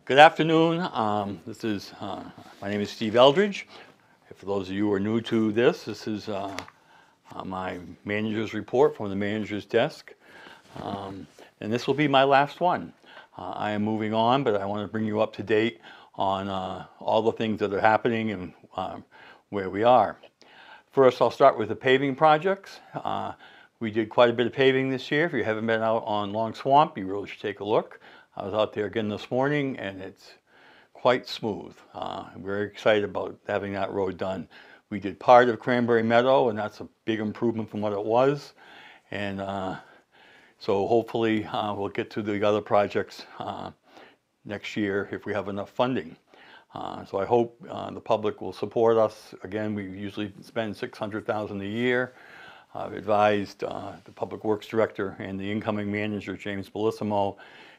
Good afternoon. My name is Steve Eldridge. For those of you who are new to this is my manager's report from the manager's desk. And this will be my last one. I am moving on, but I want to bring you up to date on all the things that are happening and where we are. First, I'll start with the paving projects. We did quite a bit of paving this year. If you haven't been out on Long Swamp, you really should take a look. I was out there again this morning, and it's quite smooth. I'm very excited about having that road done. We did part of Cranberry Meadow, and that's a big improvement from what it was. And so hopefully we'll get to the other projects next year if we have enough funding. So I hope the public will support us. Again, we usually spend $600,000 a year. I've advised the Public Works Director and the incoming manager, James Bellissimo,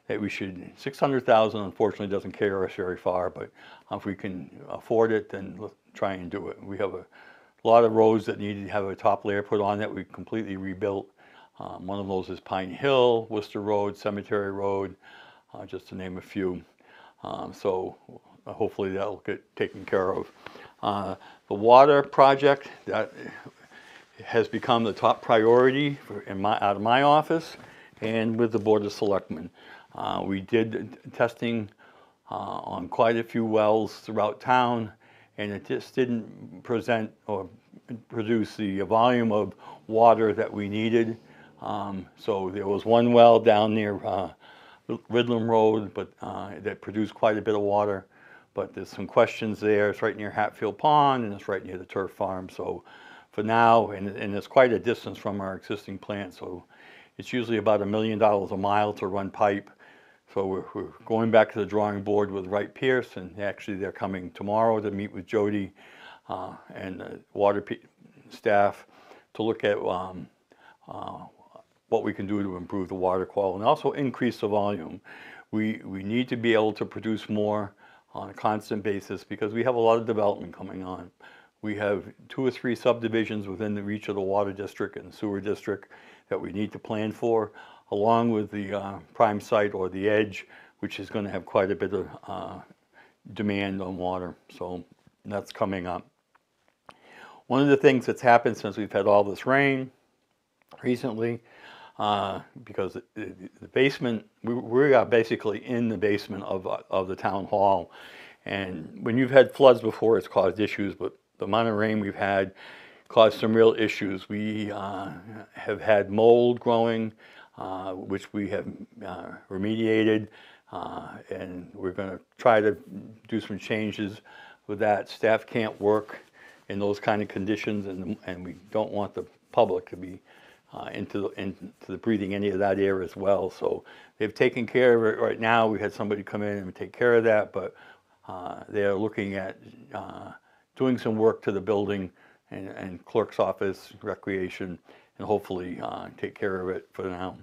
that we should, 600,000 unfortunately doesn't carry us very far, but if we can afford it, then let's try and do it. We have a lot of roads that need to have a top layer put on that we completely rebuilt. One of those is Pine Hill, Worcester Road, Cemetery Road, just to name a few. So hopefully that'll get taken care of. The water project, that has become the top priority out of my office and with the Board of Selectmen. We did testing on quite a few wells throughout town, and it just didn't present or produce the volume of water that we needed. So there was one well down near Ridlam Road, but that produced quite a bit of water. But there's some questions there. It's right near Hatfield Pond, and it's right near the turf farm. So for now, and it's quite a distance from our existing plant, so it's usually about $1 million a mile to run pipe. So we're going back to the drawing board with Wright Pierce, and actually they're coming tomorrow to meet with Jody and the water staff to look at what we can do to improve the water quality and also increase the volume. We need to be able to produce more on a constant basis because we have a lot of development coming on. We have 2 or 3 subdivisions within the reach of the water district and sewer district that we need to plan for, along with the prime site or the edge, which is going to have quite a bit of demand on water. So that's coming up. One of the things that's happened since we've had all this rain recently, because the basement, we are basically in the basement of the town hall. And when you've had floods before, it's caused issues, but the amount of rain we've had caused some real issues. We have had mold growing, which we have remediated, and we're going to try to do some changes with that. Staff can't work in those kind of conditions, and we don't want the public to be into the breathing any of that air as well. So they've taken care of it right now. We had somebody come in and take care of that, but they're looking at doing some work to the building and clerk's office, recreation, and hopefully take care of it for now.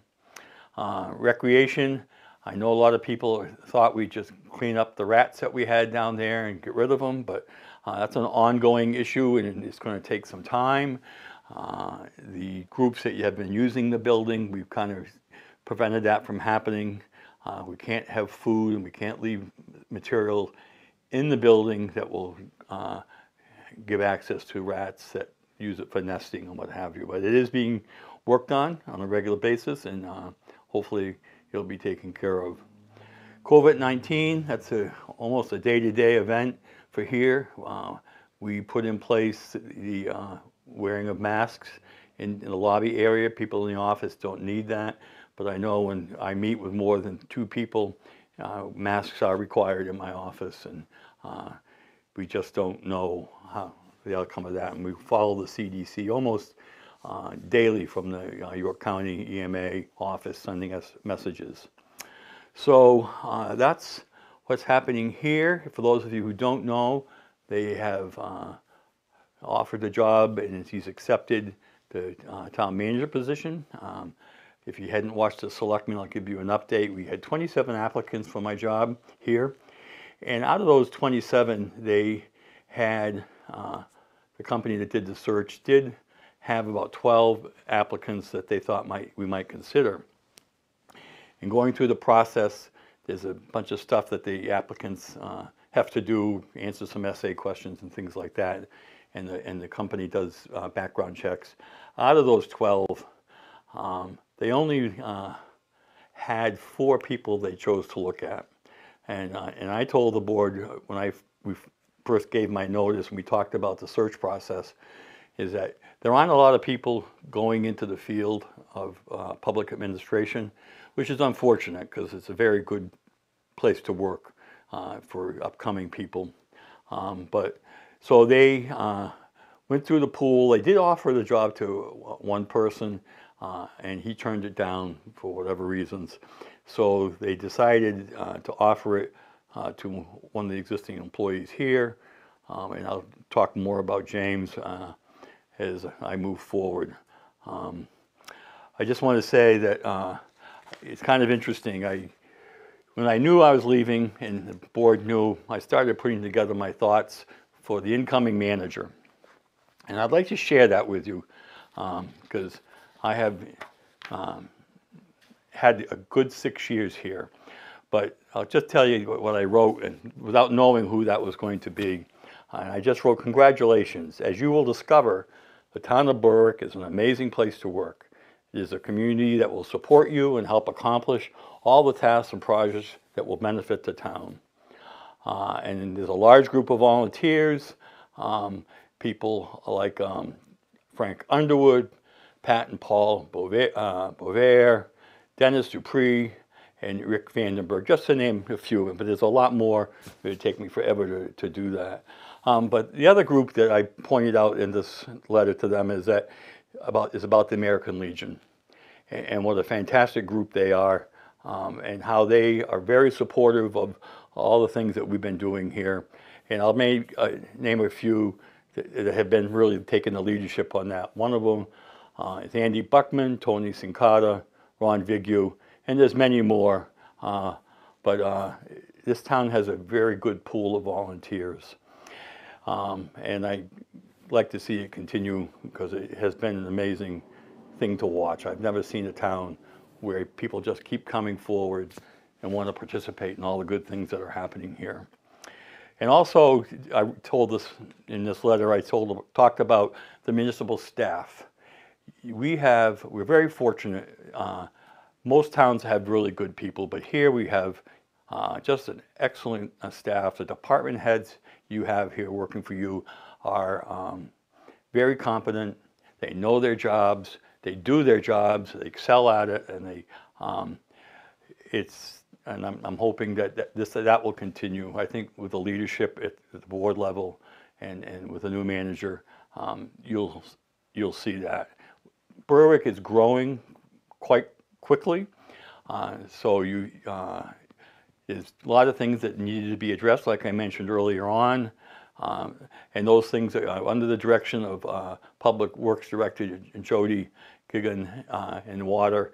Recreation, I know a lot of people thought we'd just clean up the rats that we had down there and get rid of them, but that's an ongoing issue and it's going to take some time. The groups that have been using the building, we've kind of prevented that from happening. We can't have food and we can't leave material in the building that will give access to rats that use it for nesting and what have you. But it is being worked on a regular basis, and hopefully it'll be taken care of. COVID-19, that's almost a day-to-day event for here. We put in place the wearing of masks in the lobby area. People in the office don't need that, but I know when I meet with more than 2 people, masks are required in my office, and we just don't know how the outcome of that. And we follow the CDC almost daily from the York County EMA office sending us messages. So that's what's happening here. For those of you who don't know, they have offered a job and he's accepted the town manager position. If you hadn't watched the selectmen, I'll give you an update. We had 27 applicants for my job here. And out of those 27, they had, the company that did the search did have about 12 applicants that they thought we might consider. And going through the process, there's a bunch of stuff that the applicants have to do, answer some essay questions and things like that, and the company does background checks. Out of those 12, they only had 4 people they chose to look at, and I told the board when we first gave my notice and we talked about the search process, is that there aren't a lot of people going into the field of public administration, which is unfortunate because it's a very good place to work for upcoming people. But so they went through the pool. They did offer the job to one person, and he turned it down for whatever reasons. So they decided to offer it to one of the existing employees here, and I'll talk more about James as I move forward. I just want to say that it's kind of interesting. When I knew I was leaving and the board knew, I started putting together my thoughts for the incoming manager. And I'd like to share that with you because I have had a good 6 years here. But I'll just tell you what I wrote, and without knowing who that was going to be. And I just wrote, "Congratulations. As you will discover, the town of Berwick is an amazing place to work. It is a community that will support you and help accomplish all the tasks and projects that will benefit the town. And there's a large group of volunteers, people like Frank Underwood, Pat and Paul Bovair, Dennis Dupree, and Rick Vandenberg, just to name a few, but there's a lot more. It would take me forever to do that. But the other group that I pointed out in this letter to them is about the American Legion, and what a fantastic group they are, and how they are very supportive of all the things that we've been doing here. And I'll name a few that have been really taking the leadership on that. One of them is Andy Buckman, Tony Sincata, Ron Vigu, and there's many more. But this town has a very good pool of volunteers. And I like to see it continue because it has been an amazing thing to watch. I've never seen a town where people just keep coming forward and want to participate in all the good things that are happening here. And also, I told this in this letter, talked about the municipal staff. We're very fortunate. Most towns have really good people, but here we have just an excellent staff. The department heads you have here working for you are very competent. They know their jobs. They do their jobs. They excel at it, and I'm hoping that will continue. I think with the leadership at the board level and with a new manager, you'll see that. Berwick is growing quite quickly, so there's a lot of things that needed to be addressed, like I mentioned earlier on, and those things are under the direction of Public Works Director Jody Gigan in Water.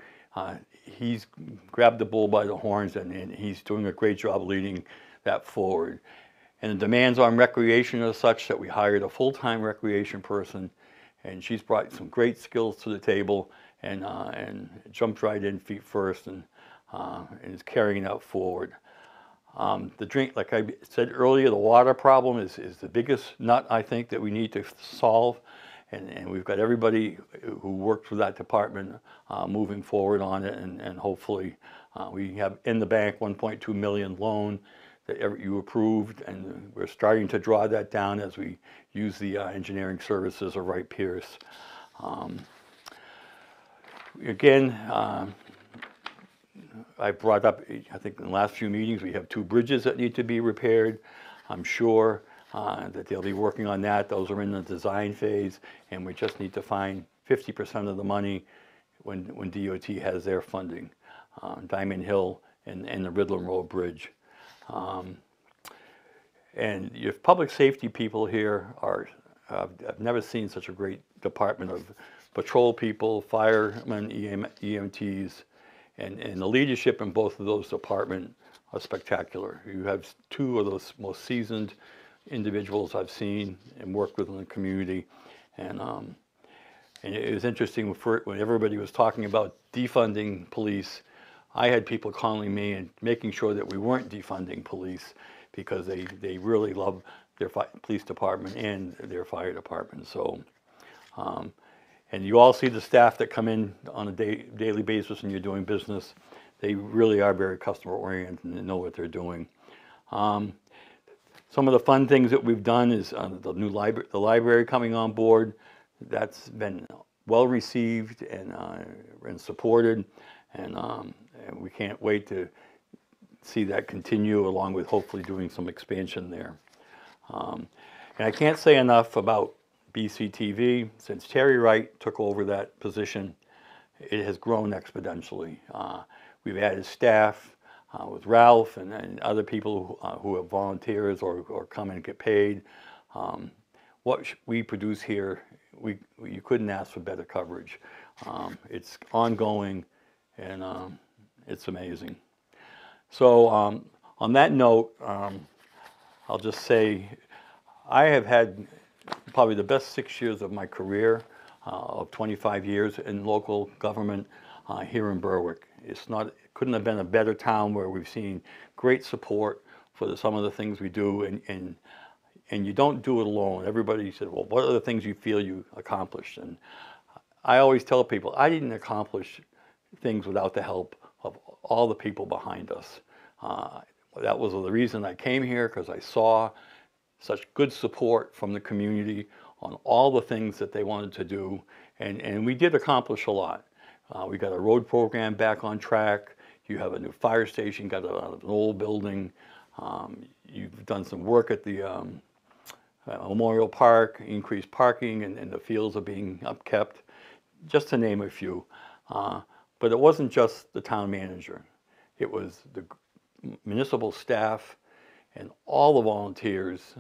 He's grabbed the bull by the horns, and he's doing a great job leading that forward. And the demands on recreation are such that we hired a full-time recreation person, and she's brought some great skills to the table, and jumped right in feet first, and is carrying that forward. Like I said earlier, the water problem is the biggest nut, I think, that we need to solve. And we've got everybody who works with that department moving forward on it, and hopefully we have in the bank $1.2 million loan that you approved, and we're starting to draw that down as we use the engineering services of Wright Pierce. Again, I brought up, I think in the last few meetings, we have 2 bridges that need to be repaired. I'm sure that they'll be working on that. Those are in the design phase, and we just need to find 50% of the money when DOT has their funding. Diamond Hill and the Ridland Road Bridge. And your public safety people here I've never seen such a great department of patrol people, firemen, EMTs, and the leadership in both of those departments are spectacular. You have 2 of those most seasoned individuals I've seen and worked with in the community, and it was interesting when everybody was talking about defunding police. I had people calling me and making sure that we weren't defunding police because they really love their police department and their fire department. So, and you all see the staff that come in on a daily basis and you're doing business. They really are very customer oriented and know what they're doing. Some of the fun things that we've done is the new library coming on board. That's been well received and supported, and we can't wait to see that continue, along with hopefully doing some expansion there. And I can't say enough about BCTV. Since Terry Wright took over that position, it has grown exponentially. We've added staff with Ralph and other people who are volunteers or come and get paid. What we produce here, you couldn't ask for better coverage. It's ongoing, and it's amazing. So on that note, I'll just say I have had probably the best 6 years of my career, of 25 years in local government here in Berwick. It couldn't have been a better town where we've seen great support for some of the things we do, and you don't do it alone. Everybody said, well, what are the things you feel you accomplished? And I always tell people, I didn't accomplish things without the help of all the people behind us. That was the reason I came here, because I saw such good support from the community on all the things that they wanted to do, and we did accomplish a lot. We got a road program back on track. You have a new fire station, got out of an old building. You've done some work at the Memorial Park, increased parking, and the fields are being upkept, just to name a few. But it wasn't just the town manager. It was the municipal staff and all the volunteers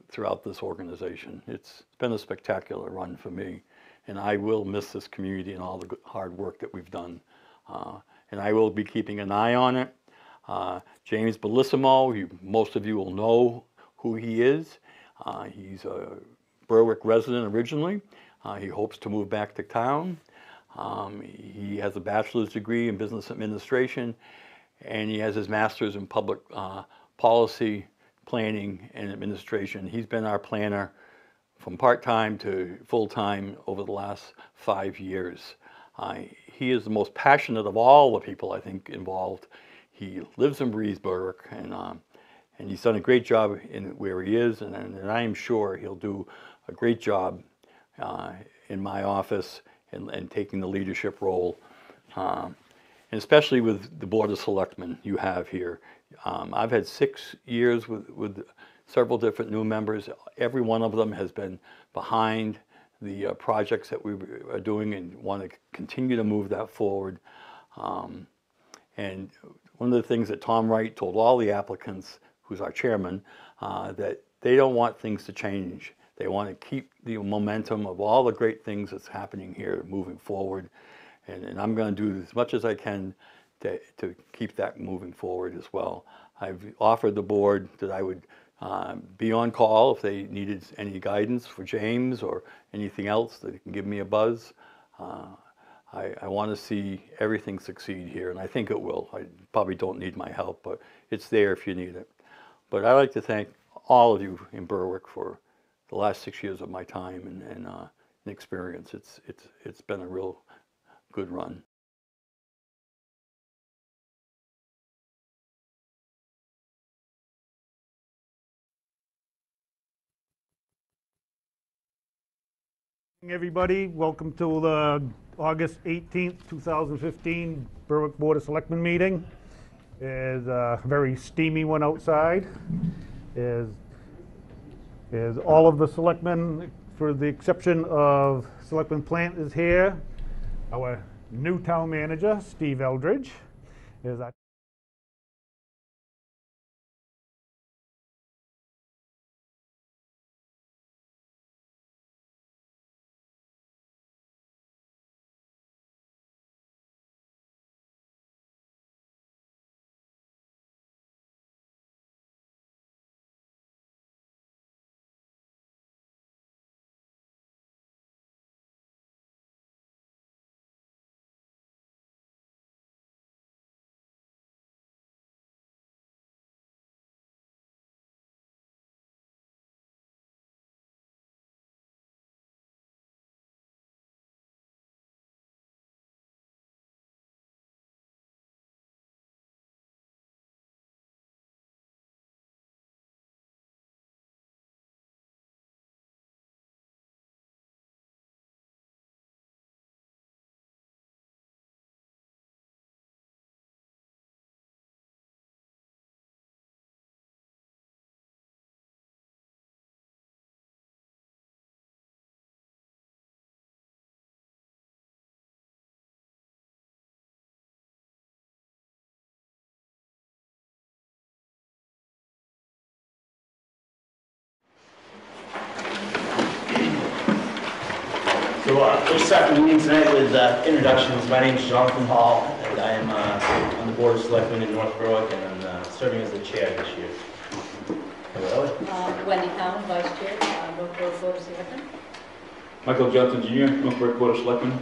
throughout this organization. It's been a spectacular run for me, and I will miss this community and all the hard work that we've done. And I will be keeping an eye on it. James Bellissimo, most of you will know who he is. He's a Berwick resident originally. He hopes to move back to town. He has a bachelor's degree in business administration, and he has his master's in public policy, planning, and administration. He's been our planner from part-time to full-time over the last 5 years. He is the most passionate of all the people, I think, involved. He lives and breathes Berwick, and he's done a great job in where he is, and I am sure he'll do a great job in my office and taking the leadership role, and especially with the Board of Selectmen you have here. I've had 6 years with several different new members. Every one of them has been behind the projects that we are doing and want to continue to move that forward. And one of the things that Tom Wright told all the applicants, who's our chairman, that they don't want things to change. They want to keep the momentum of all the great things that's happening here moving forward. And I'm going to do as much as I can to keep that moving forward as well. I've offered the board that I would be on call if they needed any guidance for James or anything else, that they can give me a buzz. I want to see everything succeed here, and I think it will. I probably don't need my help, but it's there if you need it. But I'd like to thank all of you in Berwick for the last 6 years of my time and experience. It's been a real good run. Everybody, welcome to the August 18th, 2015 Berwick Board of Selectmen meeting. It's a very steamy one outside. Is all of the selectmen, for the exception of Selectman Plant, is here. Our new town manager, Steve Eldridge, is our We'll start the meeting tonight with introductions. My name is Jonathan Hall, and I am on the Board of Selectmen in North Berwick, and I'm serving as the chair this year. Hello. Wendy Town, Vice Chair, North Berwick Board of Selectmen. Michael Johnson Jr., North Berwick Board of Selectmen.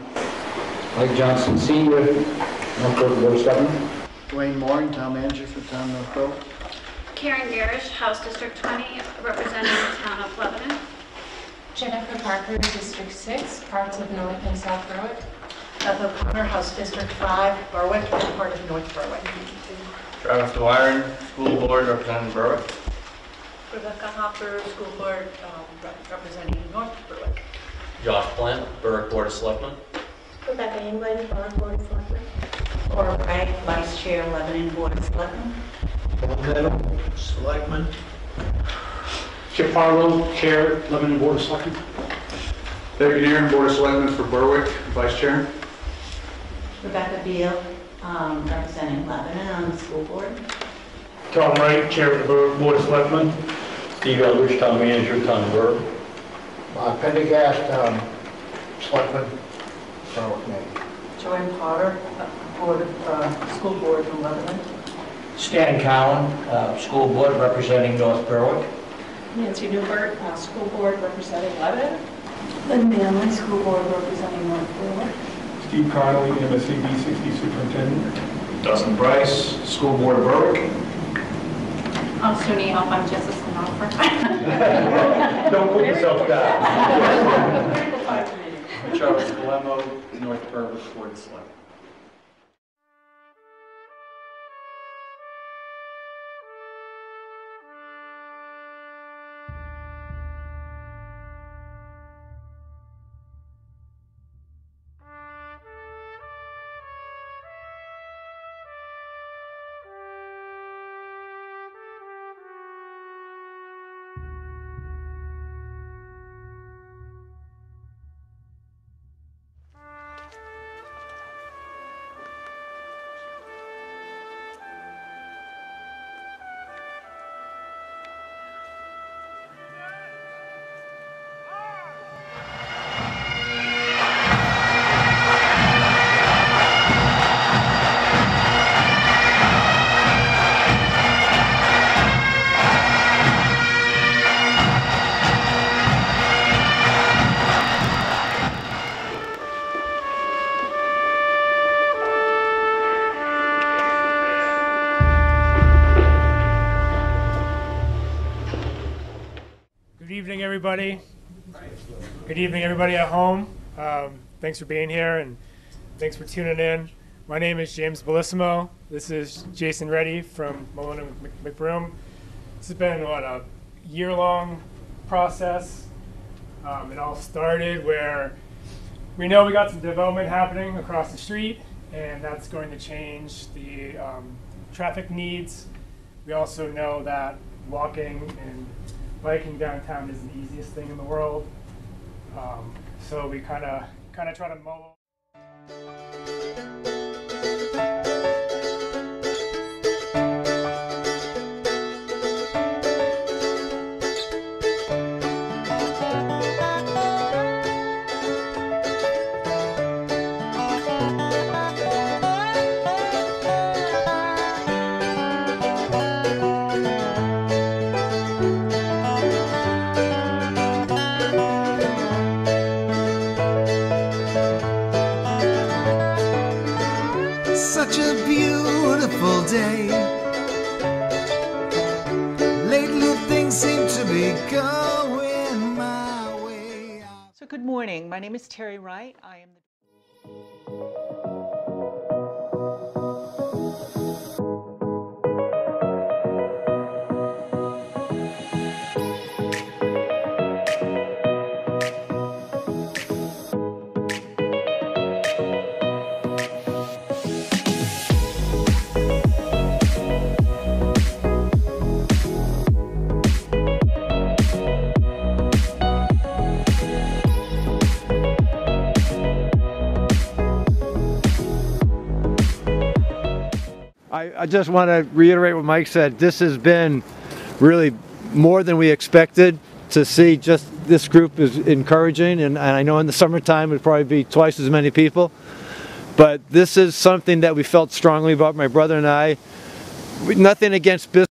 Mike Johnson Sr., North Berwick Board of Selectmen. Dwayne Moore, Town Manager for Town of North Berwick. Karen Garish, House District 20, representing the Town of Lebanon. Jennifer Parker, District 6, parts of North and South Berwick. Beth O'Connor, House District 5, Berwick, and part of North Berwick. Travis Dwyer, School Board representing Berwick. Rebecca Hopper, School Board representing North Berwick. Josh Plant, Berwick Board of Selectmen. Rebecca England, Berwick Board of Selectmen. Laura Wright, Vice Chair, Lebanon Board of Selectmen. Paul Meadow, Selectman. Chip Harlow, Chair, Lebanon Board of Selectmen. David Aaron, Board of Selectmen for Berwick, Vice Chair. Rebecca Beal, representing Lebanon on the School Board. Tom Wright, Chair of the Berwick Board of Selectmen. Steve Eldridge, Town Manager, Town of Berwick. Pendergast, Selectman, Berwick, Maine. Joanne Potter, School Board in Lebanon. Stan Cowan, School Board representing North Berwick. Nancy Newbert, School Board representing Lebanon. Lynn Manley, School Board representing North Berwick. Steve Connolly, MSC 60 Superintendent. Dustin Bryce, School Board of Berwick. I'm Suni Help, I'm Jessica Snoffer. Don't put yourself down. Charles Galemo, North Berwick Board of Selectmen. Good evening, everybody. Good evening, everybody at home. Thanks for being here and thanks for tuning in. My name is James Bellissimo. This is Jason Reddy from Malone and McBroom. This has been, a year-long process. It all started where we know we got some development happening across the street, and that's going to change the traffic needs. We also know that walking and biking downtown is the easiest thing in the world, so we kind of try to mull. Such a beautiful day. Lately things seem to be going my way. So good morning. My name is Terry Wright. I am the I just want to reiterate what Mike said. This has been really more than we expected to see just this group is encouraging, and I know in the summertime it would probably be twice as many people. But this is something that we felt strongly about, my brother and I. Nothing against business.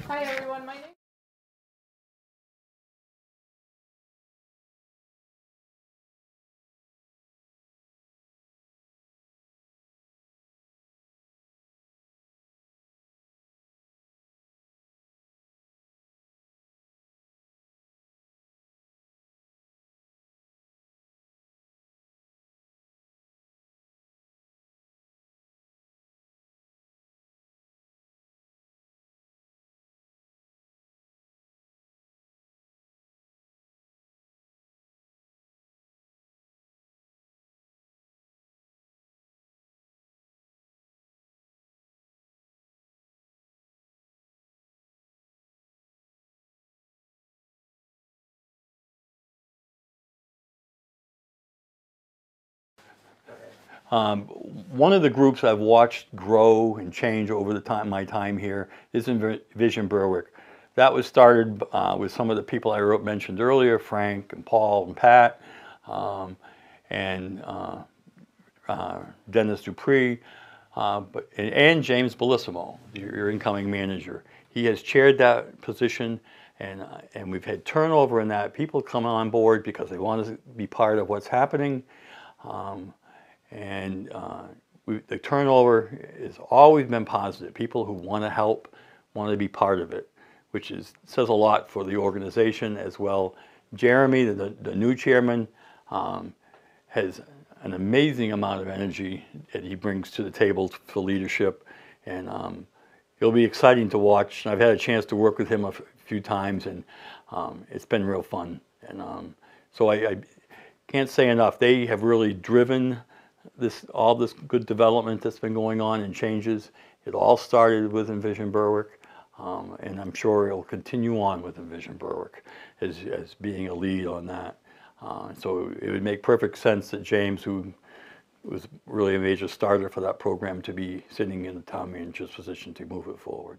Hi everyone, my name One of the groups I've watched grow and change over my time here is Envision Berwick. That was started with some of the people I mentioned earlier, Frank and Paul and Pat, and Dennis Dupree, and James Bellissimo, your incoming manager. He has chaired that position, and we've had turnover in that. People come on board because they want to be part of what's happening. The turnover has always been positive. People who want to help, want to be part of it, which says a lot for the organization as well. Jeremy, the new chairman, has an amazing amount of energy that he brings to the table for leadership, and it'll be exciting to watch. I've had a chance to work with him a few times, and it's been real fun. And so I can't say enough. They have really driven all this good development that's been going on and changes. It all started with Envision Berwick, and I'm sure it'll continue on with Envision Berwick as being a lead on that. So it would make perfect sense that James, who was really a major starter for that program, to be sitting in the town manager's position to move it forward.